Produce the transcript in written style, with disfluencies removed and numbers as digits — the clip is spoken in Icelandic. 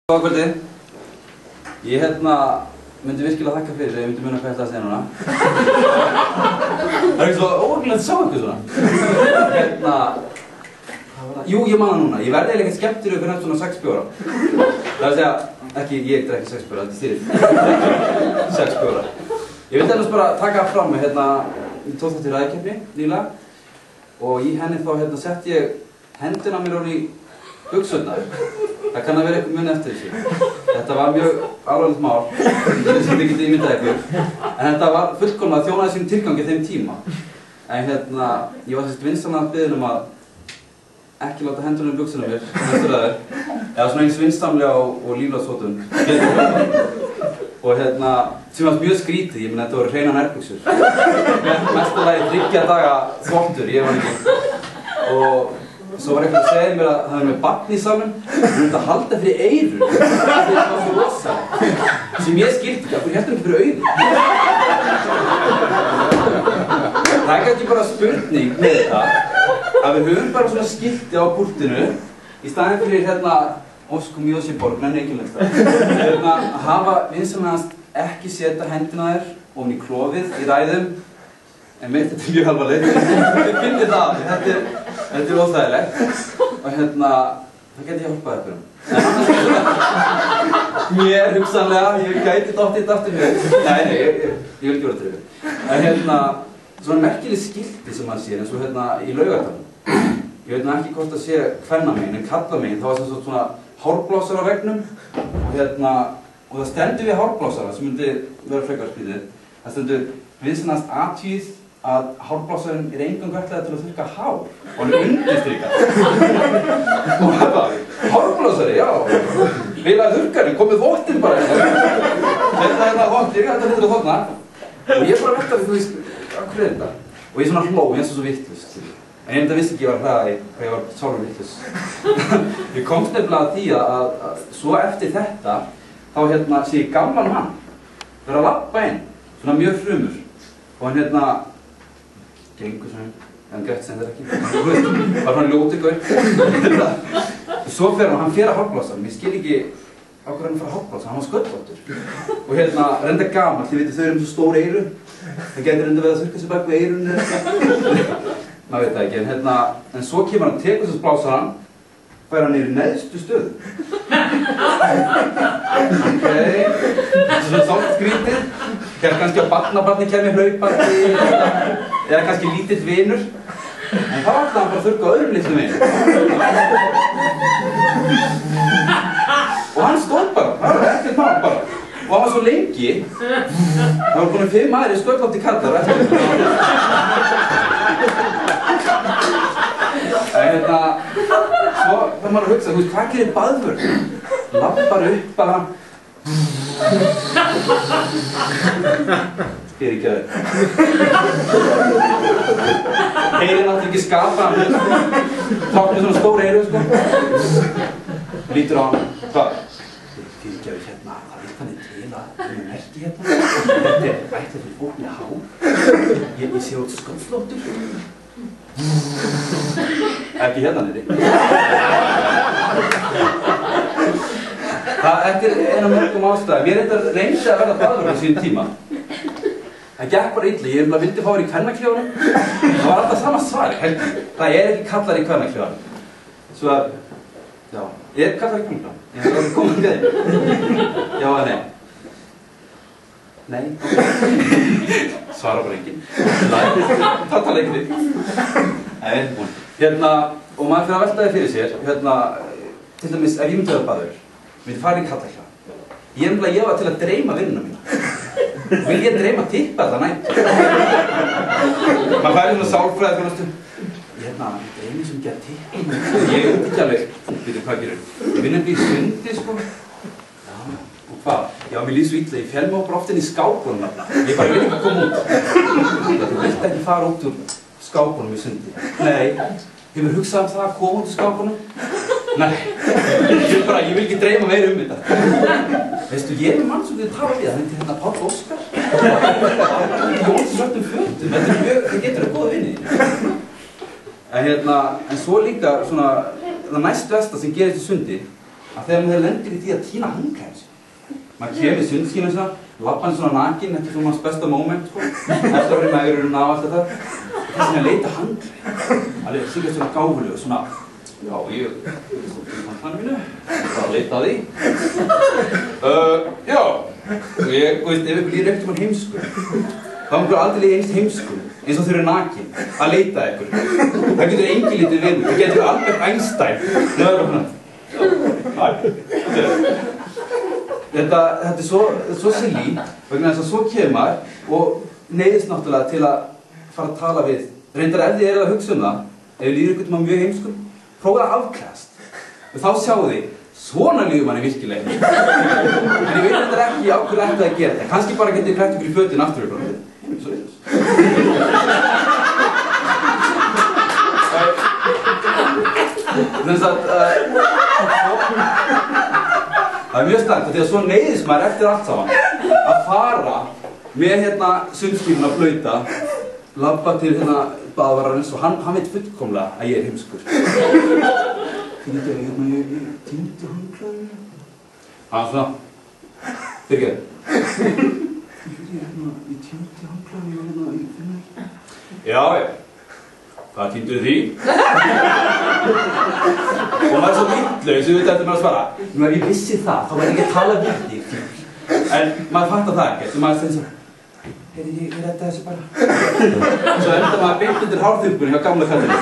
Góða kvöldi. Ég myndi virkilega þakka fyrir ef ég myndi muna hvað ég ætla að segja núna. Það er ekki svo óvægilegt að sjá eitthvað svona. Jú, ég man það núna. Ég verði eiginlega ekkert skemmtilegur fyrir næst svona 6 bjóra. Það er að segja, ekki ég drekki 6 bjóra, þetta er stýrið. 6 bjóra. Ég vildi ennast bara taka fram með ég tók þetta í ræðkeppni nýlega og í henni þá sett ég hendina mér ofan í buxurnar. Það kann að vera eitthvað muni eftir þessu. Þetta var mjög alvarlegt mál, sem þið getið ímyndað ykkur. En þetta var fullkomlega þjónaði sínum tilgangi þeim tíma. En ég var vinsamlega beðinn að ekki láta hendurinn í buxurnar mér, næstu ræður. Eða svona eins vinsamlega og líflátsótun. Og sem var mjög skrítið, ég meina þetta voru hreinar nærbuxur. Mesta lagi 3 daga þvottur, ég var ekki. Og svo var eitthvað að segja mér að það er með barn í salnum og hún myndi að halda fyrir eyrun. Það var svo rosalega. Sem ég skildi ekki, af hverju heldur ekki fyrir augun? Það er ekki bara spurning með þetta að við höfum bara svona skilti á púltinu í staðinn fyrir Óskum Jósiborg, nenni ekki lengst að hafa vinsamlegast ekki setja hendina þér ofan í klofið í ræðum. En mitt, þetta er mjög alvarlegt. Þið finnir það, þetta er óþægilegt. Og það geti hjálpað ykkur. En annars mér hugsanlega, ég gæti dottið þetta aftur mjög. Nei, ég vil ekki vera drifið. En svona merkileg skilti sem maður sér, eins og í Laugardalnum. Ég veit ekki hvort það sé kvennamegin, en kallamegin, það var sem svona hárblásar á veggnum. Og það stendur við hárblásara, sem myndi vera frekar skrítið. Það stendur vinsamlegast athugið að hárblásarinn er eingöngu ætlaður til að þurrka hár og hann er undirstrikað. Og það var hárblásari, já, heilaði þurrkarinn, komið vottinn bara þetta vottinn, þetta litur á þarna. Og ég bara velta því, þú veist, hvað er þetta? Og ég svona hló, eins og svo vitlaus. En ég vissi ekki að ég var hraði, hvað ég var sjálfur vitlaus. Ég komst nefnilega að því að svo eftir þetta, þá sé ég gamlan mann vera að labba inn, svona mjög frumur. Og hann gengur svona, en greitt sem þetta ekki. Var svona ljótur gaur. Svo fer hann fer að hárblásarnum, ég skil ekki á hverju hann fara að hárblásarnum, hann var sköllóttur. Og reynda gamall, þið veitir þau eru svo stór eyru. Það getur reynda verið að þurrka sér bak við eyrun eða eitthvað. Maður veit það ekki, en svo kemur hann, tekur þess blásarann, fær hann niður í neðstu stöðu. Ok, þetta er svona sátt skrítið. Hér kannski að barnabarni kemur hlaupandi eða kannski lítill vinur. En þá ætlaði hann bara að þurrka á öðrum litlum vinur. Og hann stóð bara, það var ekkert mál bara. Og hann var svo lengi, það var komin 5 aðrir sköllóttir kallar eftir þetta. Svo var maður að hugsa, þú veist, hvað gerir baðvörn? Lappar upp að hann. Fyrir ekki að þau. Heyrir náttúrulega ekki skapa hann. Tók með svona stór eyru, sko. Lítur á hann. Hvað? Fyrir ekki að þau það veit hann til að það er merki Þetta er ætlað fyrir fólk með hár. Ég sé út sköllóttur. Ekki niðri. Þetta er eina mörgum ástæðum. Ég reyndi að verða baðvörn á sínum tíma. Það gekk bara illa. Ég vildi fá þér í kvennaklefanum. Það var alltaf sama svar. Það er ekki kallar í kvennaklefanum. Svo að, já, ég er kallar í kvennaklefanum. Ég er alveg komin til þeim. Já eða nei? Nei? Svara bara enginn. Það tala ekki við. Nei, búin. Og maður fyrir að velta þig fyrir sér, til dæmis ef ég myndi vera baðvörn, myndi fara í kallaklefa. Ég var til að dreyma vinnuna mína. Vil ég dreyma tippa þetta nættu? Maður færi svona sálfræði fyrir náttúrulega. Dreymi sem gera tippa. Ég veit ekki alveg, hvað gerur? Ég vinn í sundi, sko. Já, og hvað? Já, mér líður svo illa, ég fel mig bara oft inn í skápunum þarna. Ég bara vil ekki koma út. Þú vilt ekki fara út úr skápunum í sundi. Nei, hefur hugsað það að koma út úr skápunum? Nei, ég vil ekki dreyma meira þetta. Veistu, ég er mann sem þið tala við, það heitir Páll Óskar. Jóns svörtum fötum, það getur að góða vinni. En svo líka svona, það næst versta sem gerist í sundi að þegar maður lendir í því að tína handklæðin sín. Maður kemur sundskínu sinna, labbar hann svona nakinn, þetta er svona hans besta moment, sko. Eftir að vera í megrunum og allt þetta. Það er svona að leita handklæðin. Alveg síkast svona gáfulegu, svona, já, ég handklæðinu mínu, bara að leita að því. Já, og ég, veist, ef ykkur líður eftir mann heimskur, þá er aldrei einst heimskur, eins og þau eru nakinn, að leita ykkur. Það getur engin lítið við, það getur Albert Einstein. Þetta er svo silly, vegna þess að svo kemur maður og neyðist náttúrulega til að fara að tala við. Reyndar ef þið eru að hugsa það, ef þið líður ykkur til maður mjög heimskur, prófið að afklæðast. Og þá sjáu þið, svona líður manni virkilega. En ég veit þetta ekki á hverju ætti að gera þetta. Kannski bara getið klætt ykkur í fötin aftur ykkur. Þannig að það er mjög slæmt því að svo neyðist maður eftir allt saman að fara með sundskífuna blauta, labba til baðvararins og hann veit fullkomlega að ég er heimskur. Ég týndi handklæðinu. Hann svona, fyrirgeðu. Ég týndi handklæðinu í finna. Já. Hvað týnduð því? Og maður er svo vitlaus, ég veit eftir maður að svara. Nú ef ég vissi það, þá væri ég ekki að tala við þig. En maður fattar það ekkert, og maður segir svo, heyrðu, ég redda þessu bara. Svo enda maður beint undir hárþurrkunni hjá gamla kallinu.